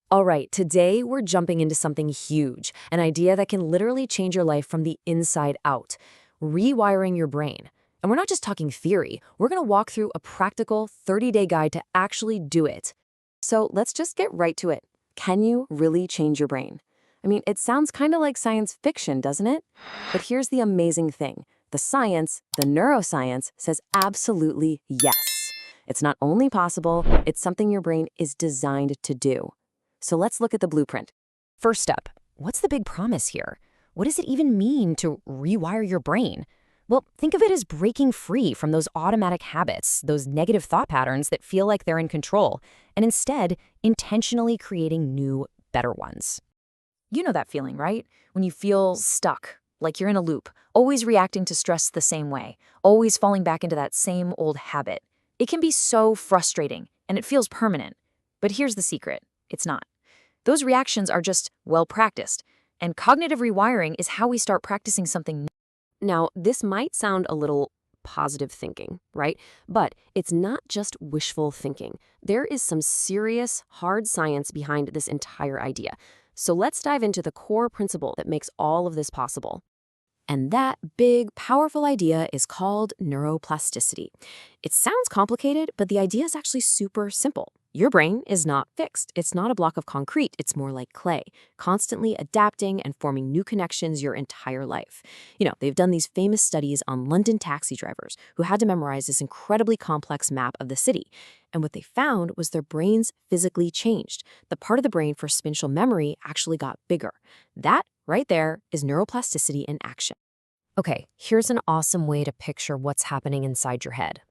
All right, today we're jumping into something huge, an idea that can literally change your life from the inside out, rewiring your brain. And we're not just talking theory, we're going to walk through a practical 30-day guide to actually do it. So let's just get right to it. Can you really change your brain? I mean, it sounds kind of like science fiction, doesn't it? But here's the amazing thing. The science, the neuroscience, says absolutely yes. It's not only possible, it's something your brain is designed to do. So let's look at the blueprint. First up, what's the big promise here? What does it even mean to rewire your brain? Well, think of it as breaking free from those automatic habits, those negative thought patterns that feel like they're in control, and instead intentionally creating new, better ones. You know that feeling, right? When you feel stuck, like you're in a loop, always reacting to stress the same way, always falling back into that same old habit. It can be so frustrating, and it feels permanent. But here's the secret. It's not. Those reactions are just well practiced, and cognitive rewiring is how we start practicing something new. Now, this might sound a little positive thinking, right? But it's not just wishful thinking. There is some serious, hard science behind this entire idea. So let's dive into the core principle that makes all of this possible. And that big, powerful idea is called neuroplasticity. It sounds complicated, but the idea is actually super simple. Your brain is not fixed. It's not a block of concrete. It's more like clay, constantly adapting and forming new connections your entire life. They've done these famous studies on London taxi drivers who had to memorize this incredibly complex map of the city. And what they found was their brains physically changed. The part of the brain for spatial memory actually got bigger. That right there is neuroplasticity in action. Okay, here's an awesome way to picture what's happening inside your head.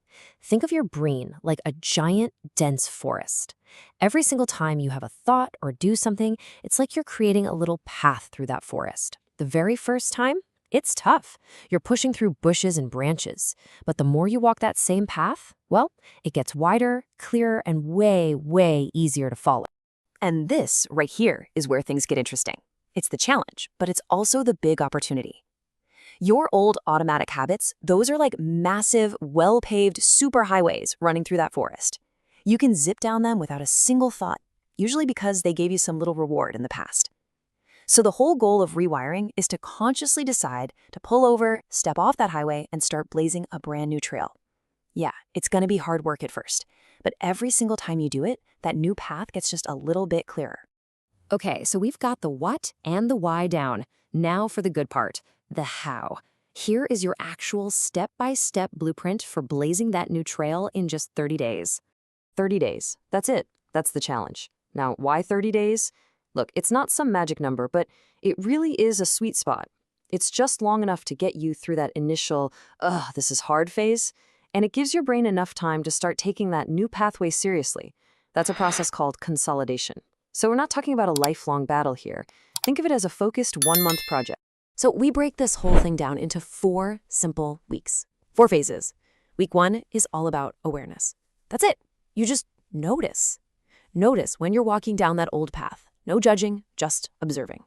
Think of your brain like a giant, dense forest. Every single time you have a thought or do something, it's like you're creating a little path through that forest. The very first time, it's tough. You're pushing through bushes and branches. But the more you walk that same path, well, it gets wider, clearer, and way, way easier to follow. And this right here is where things get interesting. It's the challenge, but it's also the big opportunity. Your old automatic habits, those are like massive, well-paved superhighways running through that forest. You can zip down them without a single thought, usually because they gave you some little reward in the past. So the whole goal of rewiring is to consciously decide to pull over, step off that highway, and start blazing a brand new trail. Yeah, it's going to be hard work at first, but every single time you do it, that new path gets just a little bit clearer. Okay, so we've got the what and the why down. Now for the good part. The how. Here is your actual step-by-step blueprint for blazing that new trail in just 30 days. 30 days. That's it. That's the challenge. Now, why 30 days? Look, it's not some magic number, but it really is a sweet spot. It's just long enough to get you through that initial, this is hard phase, and it gives your brain enough time to start taking that new pathway seriously. That's a process called consolidation. So we're not talking about a lifelong battle here. Think of it as a focused one-month project. So we break this whole thing down into 4 simple weeks, 4 phases. Week 1 is all about awareness. That's it. You just notice. Notice when you're walking down that old path. No judging, just observing.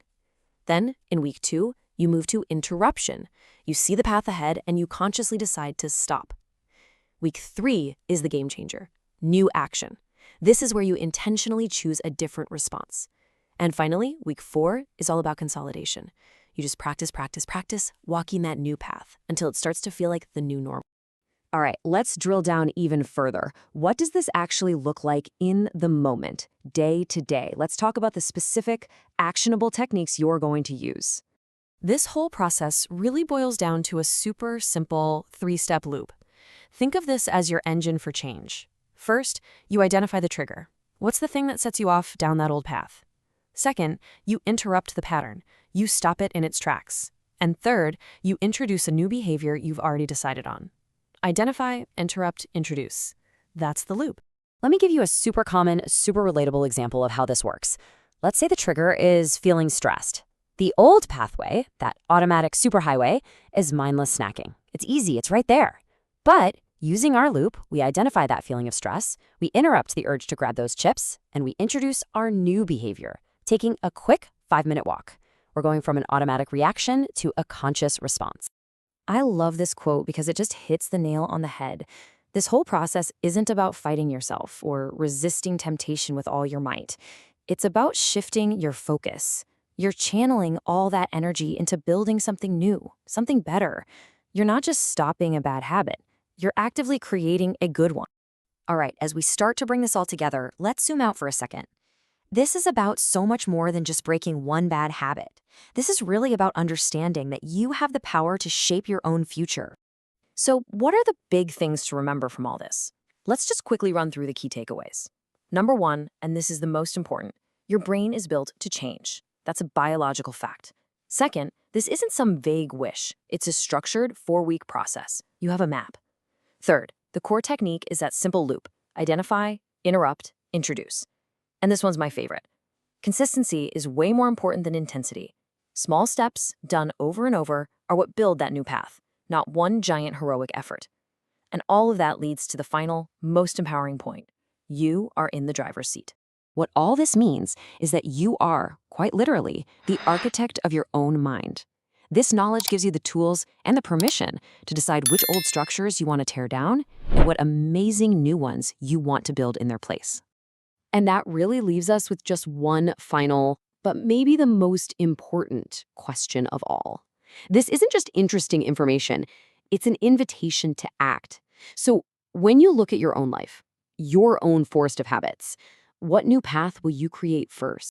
Then in week 2, you move to interruption. You see the path ahead and you consciously decide to stop. Week 3 is the game changer. New action. This is where you intentionally choose a different response. And finally, week 4 is all about consolidation. You just practice, walking that new path until it starts to feel like the new normal. All right, let's drill down even further. What does this actually look like in the moment, day to day? Let's talk about the specific, actionable techniques you're going to use. This whole process really boils down to a super simple 3-step loop. Think of this as your engine for change. First, you identify the trigger. What's the thing that sets you off down that old path? Second, you interrupt the pattern. You stop it in its tracks. And third, you introduce a new behavior you've already decided on. Identify, interrupt, introduce. That's the loop. Let me give you a super common, super relatable example of how this works. Let's say the trigger is feeling stressed. The old pathway, that automatic superhighway, is mindless snacking. It's easy, it's right there. But using our loop, we identify that feeling of stress, we interrupt the urge to grab those chips, and we introduce our new behavior, taking a quick 5-minute walk. We're going from an automatic reaction to a conscious response. I love this quote because it just hits the nail on the head. This whole process isn't about fighting yourself or resisting temptation with all your might. It's about shifting your focus. You're channeling all that energy into building something new, something better. You're not just stopping a bad habit, you're actively creating a good one. All right, as we start to bring this all together, let's zoom out for a second. This is about so much more than just breaking one bad habit. This is really about understanding that you have the power to shape your own future. So, what are the big things to remember from all this? Let's just quickly run through the key takeaways. Number one, and this is the most important, your brain is built to change. That's a biological fact. Second, this isn't some vague wish. It's a structured 4-week process. You have a map. Third, the core technique is that simple loop: identify, interrupt, introduce. And this one's my favorite. Consistency is way more important than intensity. Small steps, done over and over, are what build that new path, not one giant heroic effort. And all of that leads to the final, most empowering point. You are in the driver's seat. What all this means is that you are, quite literally, the architect of your own mind. This knowledge gives you the tools and the permission to decide which old structures you want to tear down and what amazing new ones you want to build in their place. And that really leaves us with just one final, but maybe the most important question of all. This isn't just interesting information, it's an invitation to act. So when you look at your own life, your own forest of habits, what new path will you create first?